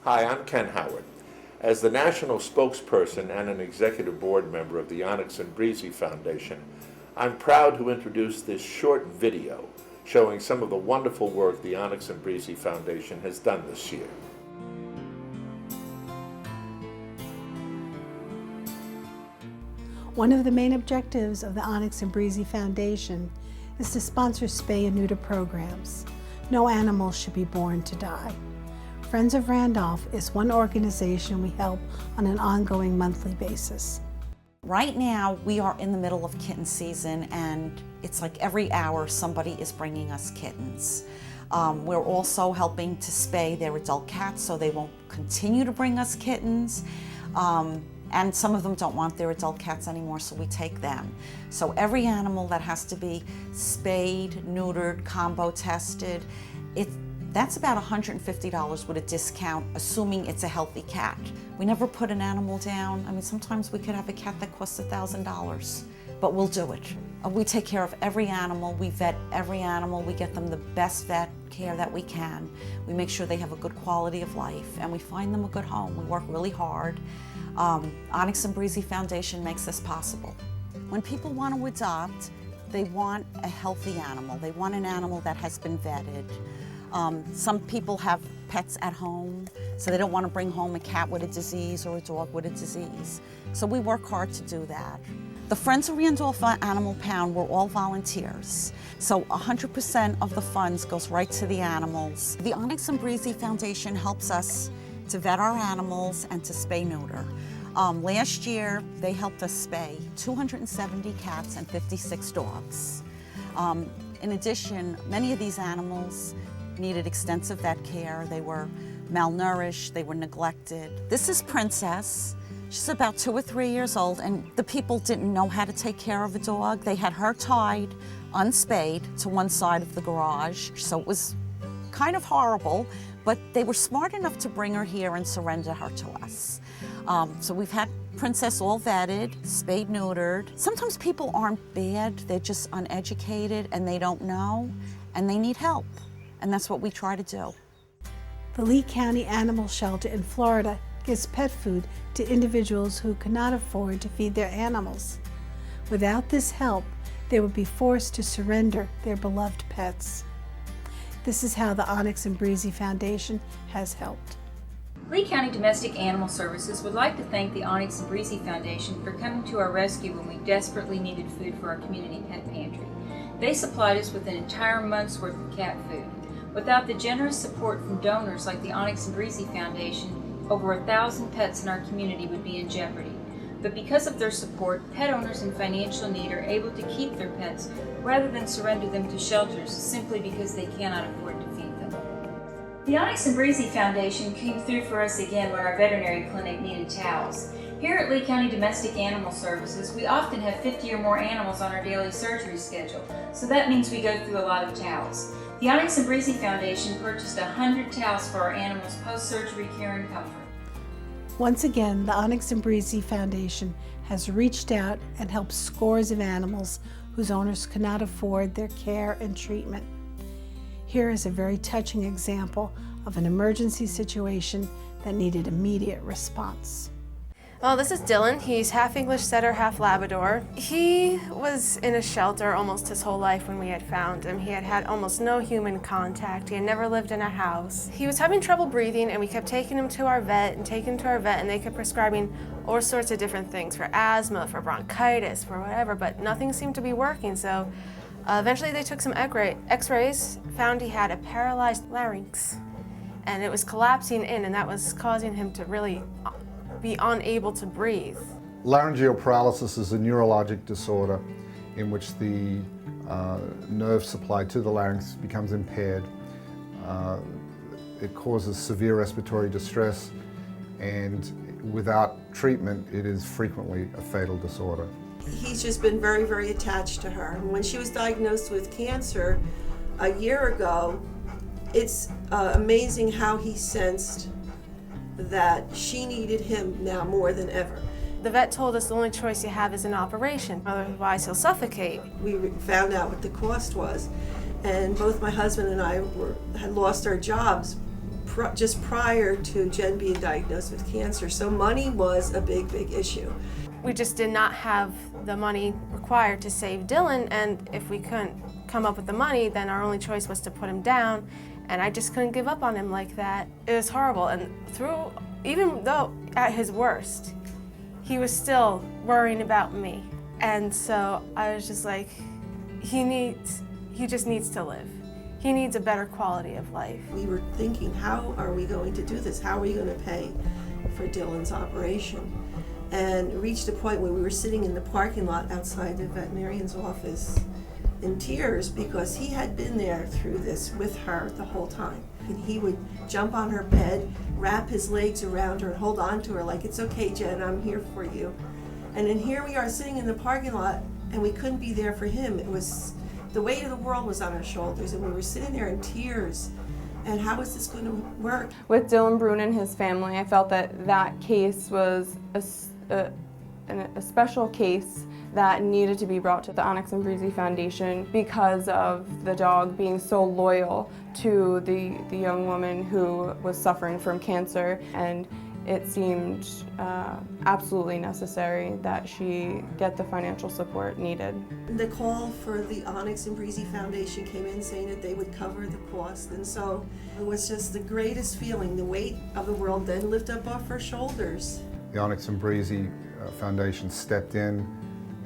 Hi, I'm Ken Howard. As the national spokesperson and an executive board member of the Onyx and Breezy Foundation, I'm proud to introduce this short video showing some of the wonderful work the Onyx and Breezy Foundation has done this year. One of the main objectives of the Onyx and Breezy Foundation is to sponsor spay and neuter programs. No animal should be born to die. Friends of Randolph is one organization we help on an ongoing monthly basis. Right now, we are in the middle of kitten season, and it's like every hour somebody is bringing us kittens. We're also helping to spay their adult cats so they won't continue to bring us kittens. And some of them don't want their adult cats anymore, so we take them. So every animal that has to be spayed, neutered, combo tested, that's about $150 with a discount, assuming it's a healthy cat. We never put an animal down. I mean, sometimes we could have a cat that costs $1,000, but we'll do it. We take care of every animal, we vet every animal, we get them the best vet care that we can. We make sure they have a good quality of life, and we find them a good home. We work really hard. Onyx and Breezy Foundation makes this possible. When people want to adopt, they want a healthy animal. They want an animal that has been vetted. Some people have pets at home, so they don't want to bring home a cat with a disease or a dog with a disease. So we work hard to do that. The Friends of Randolph Animal Pound were all volunteers, so 100% of the funds goes right to the animals. The Onyx and Breezy Foundation helps us to vet our animals and to spay-neuter. Last year, they helped us spay 270 cats and 56 dogs. In addition, many of these animals needed extensive vet care. They were malnourished, they were neglected. This is Princess. She's about 2 or 3 years old, and the people didn't know how to take care of a dog. They had her tied, unspayed, to one side of the garage, so it was kind of horrible, but they were smart enough to bring her here and surrender her to us. So we've had Princess all vetted, spayed, neutered. Sometimes people aren't bad, they're just uneducated and they don't know, and they need help. And that's what we try to do. The Lee County Animal Shelter in Florida gives pet food to individuals who cannot afford to feed their animals. Without this help, they would be forced to surrender their beloved pets. This is how the Onyx and Breezy Foundation has helped. Lee County Domestic Animal Services would like to thank the Onyx and Breezy Foundation for coming to our rescue when we desperately needed food for our community pet pantry. They supplied us with an entire month's worth of cat food. Without the generous support from donors like the Onyx and Breezy Foundation, over 1,000 pets in our community would be in jeopardy. But because of their support, pet owners in financial need are able to keep their pets rather than surrender them to shelters simply because they cannot afford to feed them. The Onyx and Breezy Foundation came through for us again when our veterinary clinic needed towels. Here at Lee County Domestic Animal Services, we often have 50 or more animals on our daily surgery schedule, so that means we go through a lot of towels. The Onyx and Breezy Foundation purchased 100 towels for our animals' post-surgery care and comfort. Once again, the Onyx and Breezy Foundation has reached out and helped scores of animals whose owners could not afford their care and treatment. Here is a very touching example of an emergency situation that needed immediate response. Well, this is Dylan. He's half English setter, half Labrador. He was in a shelter almost his whole life when we had found him. He had had almost no human contact. He had never lived in a house. He was having trouble breathing, and we kept taking him to our vet, and they kept prescribing all sorts of different things for asthma, for bronchitis, for whatever, but nothing seemed to be working. So eventually they took some x-rays, found he had a paralyzed larynx, and it was collapsing in, and that was causing him to really be unable to breathe. Laryngeal paralysis is a neurologic disorder in which the nerve supply to the larynx becomes impaired. It causes severe respiratory distress, and without treatment, it is frequently a fatal disorder. He's just been very, very attached to her. When she was diagnosed with cancer a year ago, it's amazing how he sensed that she needed him now more than ever. The vet told us the only choice you have is an operation, otherwise he'll suffocate. We found out what the cost was, and both my husband and I had lost our jobs just prior to Jen being diagnosed with cancer. So money was a big, big issue. We just did not have the money required to save Dylan, and if we couldn't come up with the money, then our only choice was to put him down, and I just couldn't give up on him like that. It was horrible, and even though at his worst, he was still worrying about me. And so I was just like, he just needs to live. He needs a better quality of life. We were thinking, how are we going to do this? How are we going to pay for Dylan's operation? And reached a point where we were sitting in the parking lot outside the veterinarian's office in tears because he had been there through this with her the whole time. And he would jump on her bed, wrap his legs around her and hold on to her like, it's okay, Jen, I'm here for you. And then here we are sitting in the parking lot and we couldn't be there for him. It was, the weight of the world was on our shoulders and we were sitting there in tears. And how is this going to work? With Dylan Brune and his family, I felt that that case was a special case that needed to be brought to the Onyx and Breezy Foundation because of the dog being so loyal to the young woman who was suffering from cancer, and it seemed absolutely necessary that she get the financial support needed. The call for the Onyx and Breezy Foundation came in saying that they would cover the cost, and so it was just the greatest feeling. The weight of the world then lifted up off our shoulders. The Onyx and Breezy Foundation stepped in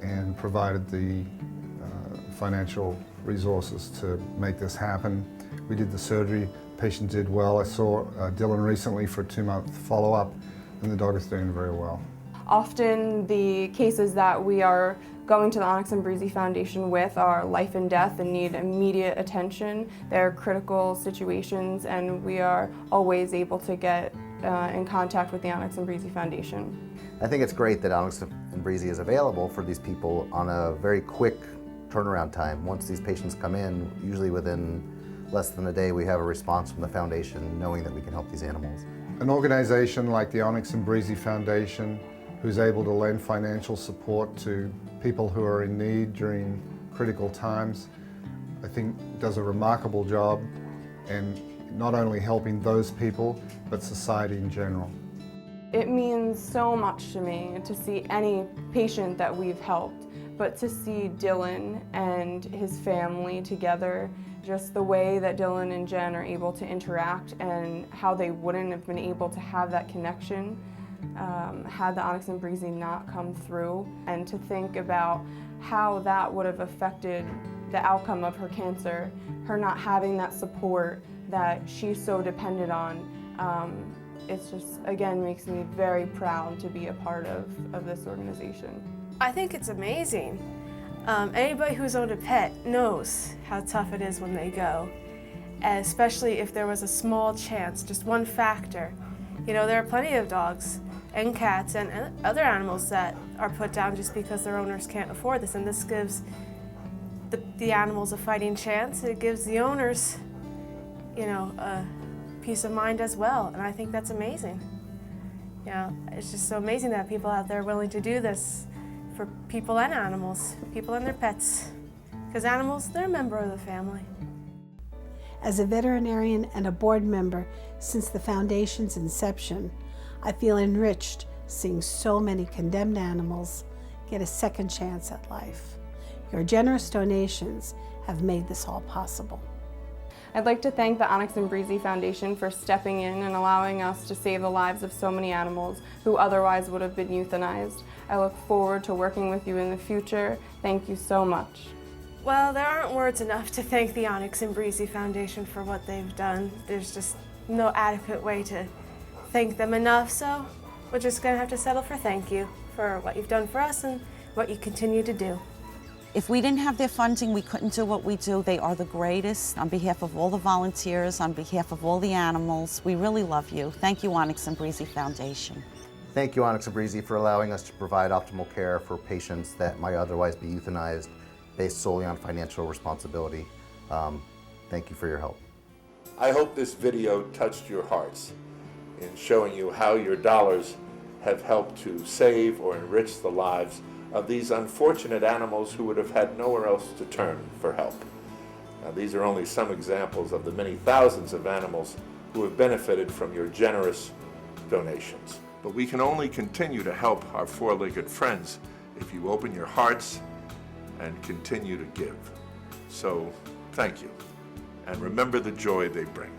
and provided the financial resources to make this happen. We did the surgery, the patient did well. I saw Dylan recently for a 2-month follow-up, and the dog is doing very well. Often the cases that we are going to the Onyx and Breezy Foundation with are life and death and need immediate attention. They're critical situations, and we are always able to get in contact with the Onyx and Breezy Foundation. I think it's great that Onyx and Breezy is available for these people on a very quick turnaround time. Once these patients come in, usually within less than a day, we have a response from the foundation knowing that we can help these animals. An organization like the Onyx and Breezy Foundation, who's able to lend financial support to people who are in need during critical times, I think does a remarkable job, and not only helping those people, but society in general. It means so much to me to see any patient that we've helped, but to see Dylan and his family together, just the way that Dylan and Jen are able to interact and how they wouldn't have been able to have that connection had the Onyx and Breezy not come through, and to think about how that would have affected the outcome of her cancer, her not having that support that she's so dependent on. It's just, again, makes me very proud to be a part of this organization. I think it's amazing. Anybody who's owned a pet knows how tough it is when they go, especially if there was a small chance, just one factor. You know, there are plenty of dogs and cats and other animals that are put down just because their owners can't afford this, and this gives the animals a fighting chance. It gives the owners, you know, a peace of mind as well, and I think that's amazing. You know, it's just so amazing that people out there are willing to do this for people and animals, people and their pets, because animals, they're a member of the family. As a veterinarian and a board member since the foundation's inception, I feel enriched seeing so many condemned animals get a second chance at life. Your generous donations have made this all possible. I'd like to thank the Onyx and Breezy Foundation for stepping in and allowing us to save the lives of so many animals who otherwise would have been euthanized. I look forward to working with you in the future. Thank you so much. Well, there aren't words enough to thank the Onyx and Breezy Foundation for what they've done. There's just no adequate way to thank them enough, so we're just going to have to settle for thank you for what you've done for us and what you continue to do. If we didn't have their funding, we couldn't do what we do. They are the greatest. On behalf of all the volunteers, on behalf of all the animals, we really love you. Thank you, Onyx and Breezy Foundation. Thank you, Onyx and Breezy, for allowing us to provide optimal care for patients that might otherwise be euthanized based solely on financial responsibility. Thank you for your help. I hope this video touched your hearts in showing you how your dollars have helped to save or enrich the lives of these unfortunate animals who would have had nowhere else to turn for help. Now, these are only some examples of the many thousands of animals who have benefited from your generous donations. But we can only continue to help our four-legged friends if you open your hearts and continue to give. So, thank you. And remember the joy they bring.